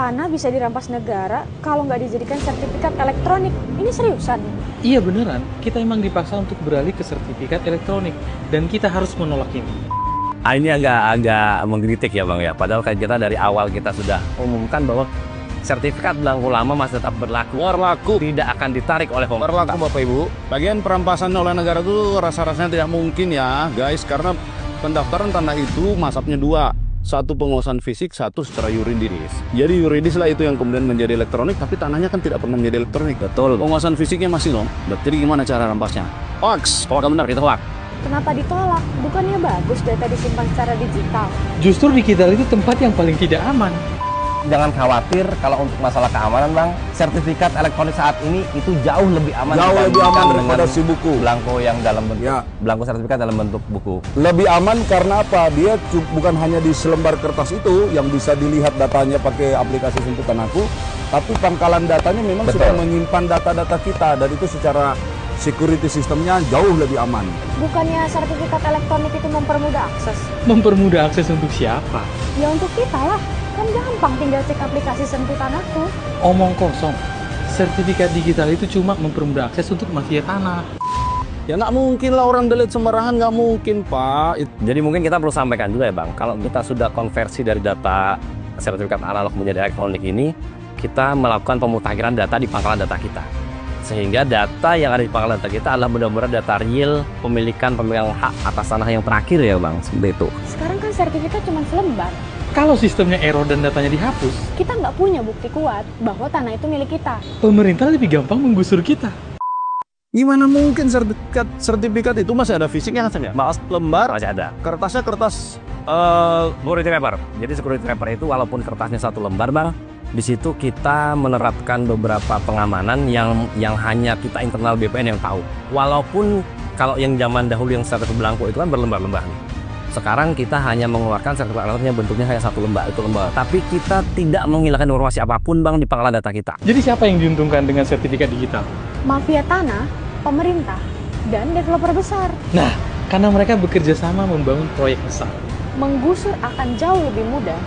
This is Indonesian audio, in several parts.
Tanah bisa dirampas negara kalau nggak dijadikan sertifikat elektronik. Ini seriusan? Iya beneran, kita emang dipaksa untuk beralih ke sertifikat elektronik. Dan kita harus menolak ini. Ini agak mengkritik ya Bang ya. Padahal kan kita dari awal kita sudah umumkan bahwa sertifikat belangko lama masih tetap berlaku. Tidak akan ditarik oleh pemerintah. Berlaku Bapak Ibu. Bagian perampasan oleh negara itu rasa-rasanya tidak mungkin ya guys. Karena pendaftaran tanah itu masapnya dua. Satu penguasaan fisik, satu secara yuridis. Jadi yuridis lah itu yang kemudian menjadi elektronik, tapi tanahnya kan tidak pernah menjadi elektronik. Betul. Penguasaan fisiknya masih loh. Jadi gimana cara rampasnya? Hoax. Benar, itu hoax. Kenapa ditolak? Bukannya bagus data disimpan secara digital? Justru digital itu tempat yang paling tidak aman. Jangan khawatir kalau untuk masalah keamanan Bang, sertifikat elektronik saat ini itu jauh lebih aman. Jauh lebih aman daripada dengan si buku. Belangko yang dalam bentuk, Ya. belangko sertifikat dalam bentuk buku. Lebih aman karena apa? Dia bukan hanya di selembar kertas itu yang bisa dilihat datanya pakai aplikasi Simputan Aku, tapi pangkalan datanya memang Betul. sudah menyimpan data-data kita, dan itu secara security sistemnya jauh lebih aman. Bukannya sertifikat elektronik itu mempermudah akses? Mempermudah akses untuk siapa? Ya untuk kita lah. Kan gampang tinggal cek aplikasi Simputan Aku. Omong kosong. Sertifikat digital itu cuma mempermudah akses untuk mafia tanah. Ya nggak mungkin lah orang delete sembarangan, nggak mungkin Pak. Jadi mungkin kita perlu sampaikan dulu ya Bang, kalau kita sudah konversi dari data sertifikat analog menjadi elektronik ini, kita melakukan pemutakhiran data di pangkalan data kita. Sehingga data yang ada di pangkalan data kita adalah benar-benar data real pemegang hak atas tanah yang terakhir ya Bang, seperti itu. Sekarang kan sertifikat cuma selembar. Kalau sistemnya error dan datanya dihapus, Kita nggak punya bukti kuat bahwa tanah itu milik kita. pemerintah lebih gampang menggusur kita. Gimana mungkin sertifikat itu masih ada fisiknya kan? Mas lembar, Masih ada. kertasnya kertas Security paper. Jadi security paper itu walaupun kertasnya satu lembar Bang, di situ kita menerapkan beberapa pengamanan yang hanya kita internal BPN yang tahu. Walaupun kalau yang zaman dahulu yang sertifikat belangko itu kan berlembar-lembar. Sekarang kita hanya mengeluarkan sertifikat elektronik bentuknya hanya satu lembar, itu lembar. Tapi kita tidak menghilangkan informasi apapun Bang di pangkalan data kita. Jadi siapa yang diuntungkan dengan sertifikat digital? Mafia tanah, pemerintah, dan developer besar. Nah, karena mereka bekerja sama membangun proyek besar. Menggusur akan jauh lebih mudah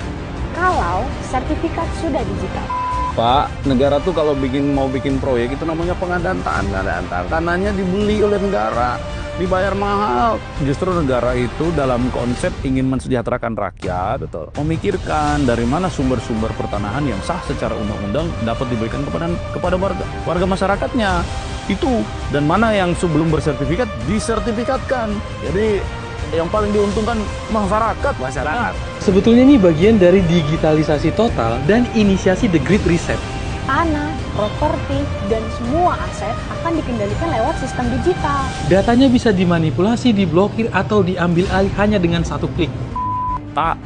kalau sertifikat sudah digital. Pak, negara tuh kalau mau bikin proyek itu namanya pengadaan tanah. Tanahnya dibeli oleh negara, dibayar mahal. Justru negara itu dalam konsep ingin mensejahterakan rakyat, Betul. memikirkan dari mana sumber-sumber pertanahan yang sah secara undang-undang dapat diberikan kepada warga masyarakatnya. Itu, dan mana yang sebelum bersertifikat disertifikatkan. Jadi yang paling diuntungkan masyarakat. Sebetulnya ini bagian dari digitalisasi total dan inisiasi The Great Reset. Tanah, properti, dan semua aset akan dikendalikan lewat sistem digital. Datanya bisa dimanipulasi, diblokir, atau diambil alih hanya dengan satu klik. Pak,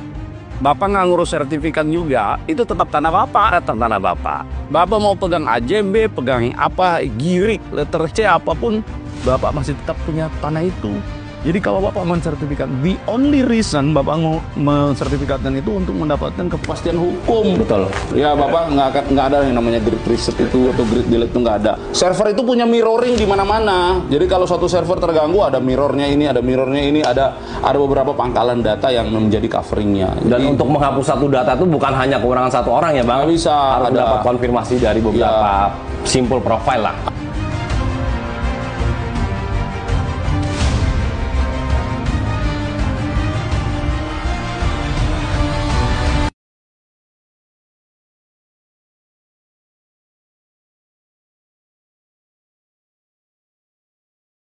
Bapak nggak ngurus sertifikat juga, itu tetap tanah Bapak. Tetap tanah Bapak. Bapak mau pegang AJB, pegang apa, girik, letter C, apapun, Bapak masih tetap punya tanah itu. Jadi kalau Bapak mensertifikat, the only reason Bapak mensertifikatkan itu untuk mendapatkan kepastian hukum. Betul. Ya Bapak nggak ada yang namanya grid reset itu atau grid delete itu nggak ada. Server itu punya mirroring di mana-mana. Jadi kalau suatu server terganggu, ada mirrornya ini, ada beberapa pangkalan data yang menjadi coveringnya. Dan Jadi, untuk menghapus satu data itu bukan hanya kewenangan satu orang ya Bang. Nggak bisa, Harus ada. dapat konfirmasi dari beberapa simpul profile lah.